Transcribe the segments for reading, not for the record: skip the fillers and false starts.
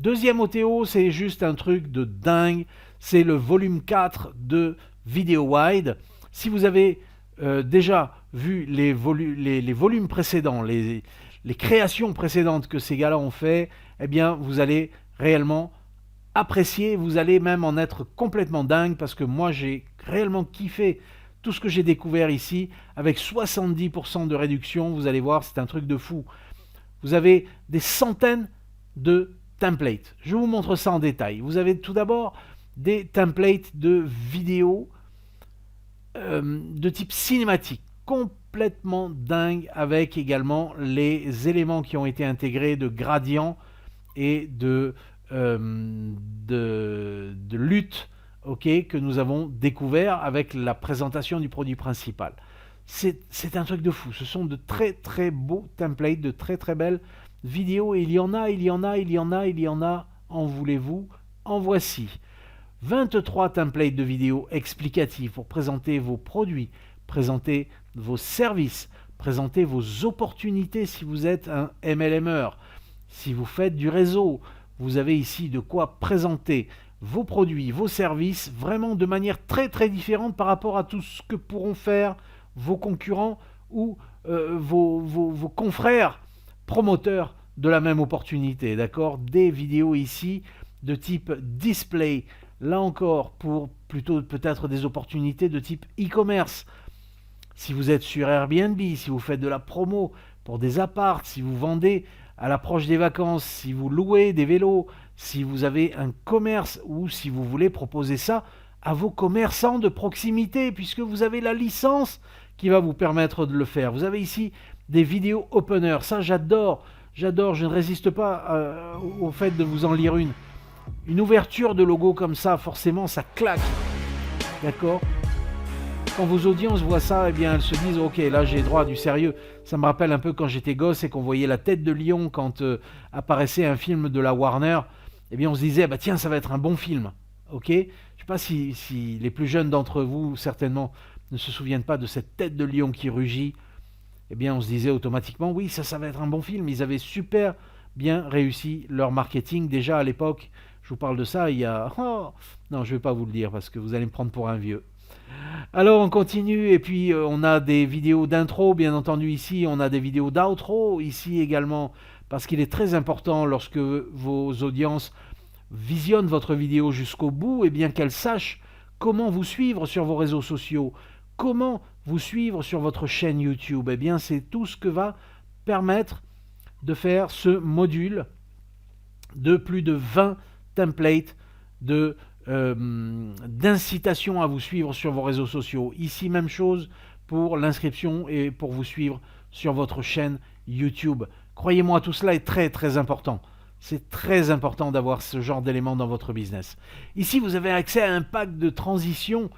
Deuxième OTO, c'est juste un truc de dingue. C'est le volume 4 de Video Wide. Si vous avez déjà vu les volumes précédents, les créations précédentes que ces gars-là ont fait, eh bien, vous allez réellement apprécier, vous allez même en être complètement dingue parce que moi, j'ai réellement kiffé tout ce que j'ai découvert ici avec 70% de réduction. Vous allez voir, c'est un truc de fou. Vous avez des centaines de templates. Je vous montre ça en détail. Vous avez tout d'abord des templates de vidéos de type cinématique, complètement dingue, avec également les éléments qui ont été intégrés de gradients et de lutte, ok, que nous avons découvert avec la présentation du produit principal. C'est un truc de fou. Ce sont de très très beaux templates, de très très belles vidéos. Et il y en a, il y en a, il y en a, il y en a. En voulez-vous? En voici. 23 templates de vidéos explicatives pour présenter vos produits, présenter vos services, présenter vos opportunités si vous êtes un MLMer, si vous faites du réseau. Vous avez ici de quoi présenter vos produits, vos services, vraiment de manière très très différente par rapport à tout ce que pourront faire vos concurrents ou vos confrères promoteurs de la même opportunité, d'accord? Des vidéos ici de type display, là encore pour plutôt peut-être des opportunités de type e-commerce. Si vous êtes sur Airbnb, si vous faites de la promo pour des apparts, si vous vendez à l'approche des vacances, si vous louez des vélos, si vous avez un commerce ou si vous voulez proposer ça à vos commerçants de proximité, puisque vous avez la licence qui va vous permettre de le faire. Vous avez ici des vidéos opener, ça j'adore, je ne résiste pas au fait de vous en lire une. Une ouverture de logo comme ça, forcément ça claque, d'accord? Quand vos audiences voient ça, eh bien elles se disent ok, là j'ai droit à du sérieux. Ça me rappelle un peu quand j'étais gosse et qu'on voyait la tête de lion quand apparaissait un film de la Warner. Eh bien on se disait bah tiens, ça va être un bon film, ok? Je ne sais pas si les plus jeunes d'entre vous certainement ne se souviennent pas de cette tête de lion qui rugit. Eh bien on se disait automatiquement oui, ça va être un bon film. Ils avaient super bien réussi leur marketing déjà à l'époque. Je vous parle de ça il y a... Oh, non, je ne vais pas vous le dire parce que vous allez me prendre pour un vieux. Alors on continue et puis on a des vidéos d'intro bien entendu ici, on a des vidéos d'outro ici également parce qu'il est très important lorsque vos audiences visionnent votre vidéo jusqu'au bout, et bien qu'elles sachent comment vous suivre sur vos réseaux sociaux, comment vous suivre sur votre chaîne YouTube. Et bien c'est tout ce que va permettre de faire ce module de plus de 20 templates d'incitation à vous suivre sur vos réseaux sociaux. Ici, même chose pour l'inscription et pour vous suivre sur votre chaîne YouTube. Croyez-moi, tout cela est très très important. C'est très important d'avoir ce genre d'éléments dans votre business. Ici, vous avez accès à un pack de transitions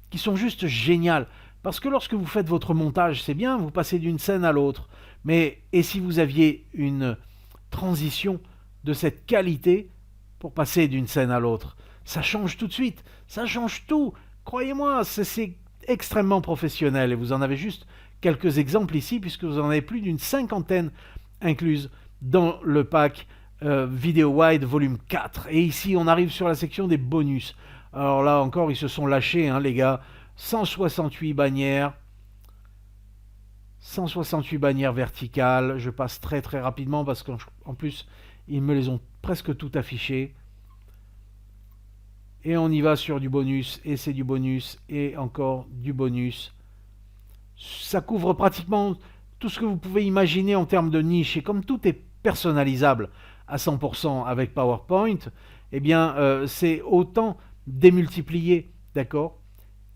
qui sont juste géniales. Parce que lorsque vous faites votre montage, c'est bien, vous passez d'une scène à l'autre. Mais et si vous aviez une transition de cette qualité pour passer d'une scène à l'autre? Ça change tout de suite, ça change tout. Croyez-moi, c'est extrêmement professionnel et vous en avez juste quelques exemples ici puisque vous en avez plus d'une cinquantaine incluses dans le pack Video Wide volume 4. Et ici, on arrive sur la section des bonus. Alors là encore, ils se sont lâchés, hein, les gars. 168 bannières. 168 bannières verticales. Je passe très très rapidement parce qu'en plus, ils me les ont presque toutes affichées. Et on y va sur du bonus, et c'est du bonus, et encore du bonus. Ça couvre pratiquement tout ce que vous pouvez imaginer en termes de niche. Et comme tout est personnalisable à 100% avec PowerPoint, eh bien, c'est autant démultiplié, d'accord?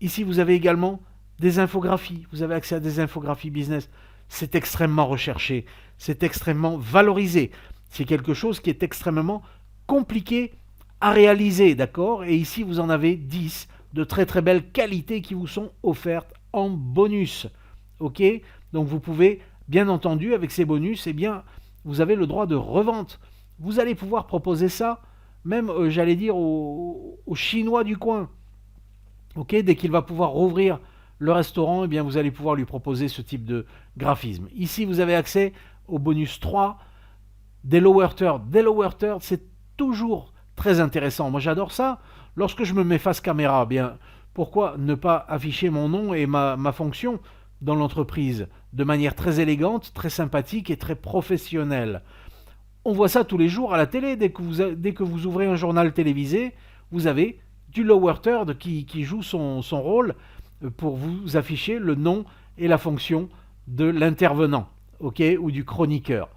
Ici, vous avez également des infographies. Vous avez accès à des infographies business. C'est extrêmement recherché, c'est extrêmement valorisé. C'est quelque chose qui est extrêmement compliqué à réaliser, d'accord? Et ici, vous en avez 10 de très très belles qualités qui vous sont offertes en bonus, ok? Donc vous pouvez, bien entendu, avec ces bonus, eh bien, vous avez le droit de revente. Vous allez pouvoir proposer ça, même, j'allais dire, aux Chinois du coin, ok? Dès qu'il va pouvoir rouvrir le restaurant, eh bien, vous allez pouvoir lui proposer ce type de graphisme. Ici, vous avez accès au bonus 3, des lower thirds. Des lower thirds, c'est toujours très intéressant. Moi j'adore ça. Lorsque je me mets face caméra, bien pourquoi ne pas afficher mon nom et ma fonction dans l'entreprise de manière très élégante, très sympathique et très professionnelle. On voit ça tous les jours à la télé. Dès que vous ouvrez un journal télévisé, vous avez du lower third qui joue son rôle pour vous afficher le nom et la fonction de l'intervenant, ok, ou du chroniqueur.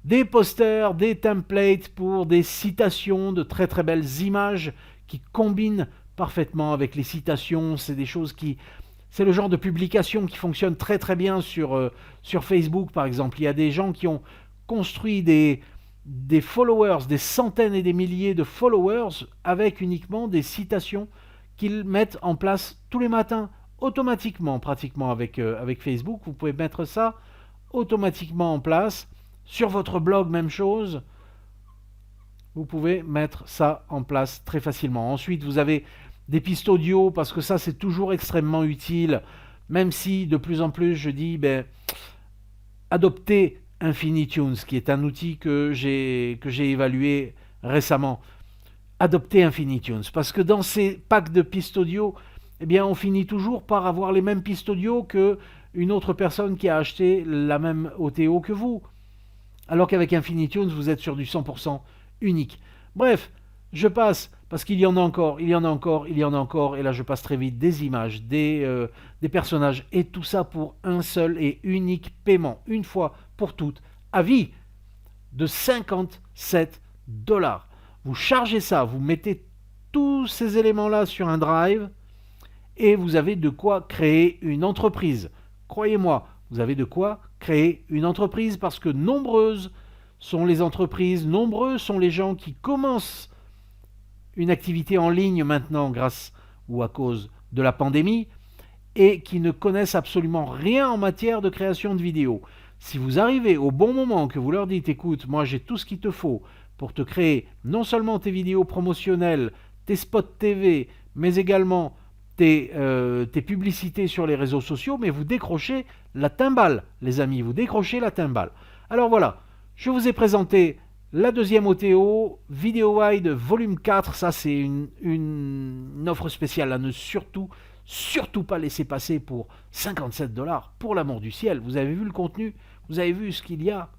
Des posters, des templates pour des citations, de très très belles images qui combinent parfaitement avec les citations. C'est des choses qui... C'est le genre de publication qui fonctionne très très bien sur Facebook par exemple. Il y a des gens qui ont construit des followers, des centaines et des milliers de followers avec uniquement des citations qu'ils mettent en place tous les matins, automatiquement pratiquement avec Facebook. Vous pouvez mettre ça automatiquement en place. Sur votre blog, même chose. Vous pouvez mettre ça en place très facilement. Ensuite, vous avez des pistes audio, parce que ça, c'est toujours extrêmement utile. Même si, de plus en plus, je dis, adoptez Infinitunes, qui est un outil que j'ai évalué récemment. Adoptez Infinitunes, parce que dans ces packs de pistes audio, eh bien, on finit toujours par avoir les mêmes pistes audio qu'une autre personne qui a acheté la même OTO que vous. Alors qu'avec Infinitunes, vous êtes sur du 100% unique. Bref, je passe, parce qu'il y en a encore, il y en a encore, il y en a encore, et là je passe très vite, des images, des personnages, et tout ça pour un seul et unique paiement, une fois pour toutes, à vie, de 57 $. Vous chargez ça, vous mettez tous ces éléments-là sur un drive, et vous avez de quoi créer une entreprise. Croyez-moi, vous avez de quoi créer une entreprise, parce que nombreuses sont les entreprises, nombreux sont les gens qui commencent une activité en ligne maintenant grâce ou à cause de la pandémie et qui ne connaissent absolument rien en matière de création de vidéos. Si vous arrivez au bon moment, que vous leur dites écoute, moi j'ai tout ce qu'il te faut pour te créer non seulement tes vidéos promotionnelles, tes spots TV, mais également tes publicités sur les réseaux sociaux, mais vous décrochez la timbale, les amis, vous décrochez la timbale. Alors voilà, je vous ai présenté la deuxième OTO, VideoWide volume 4, ça c'est une offre spéciale à ne surtout pas laisser passer pour 57 $, pour l'amour du ciel. Vous avez vu le contenu, vous avez vu ce qu'il y a.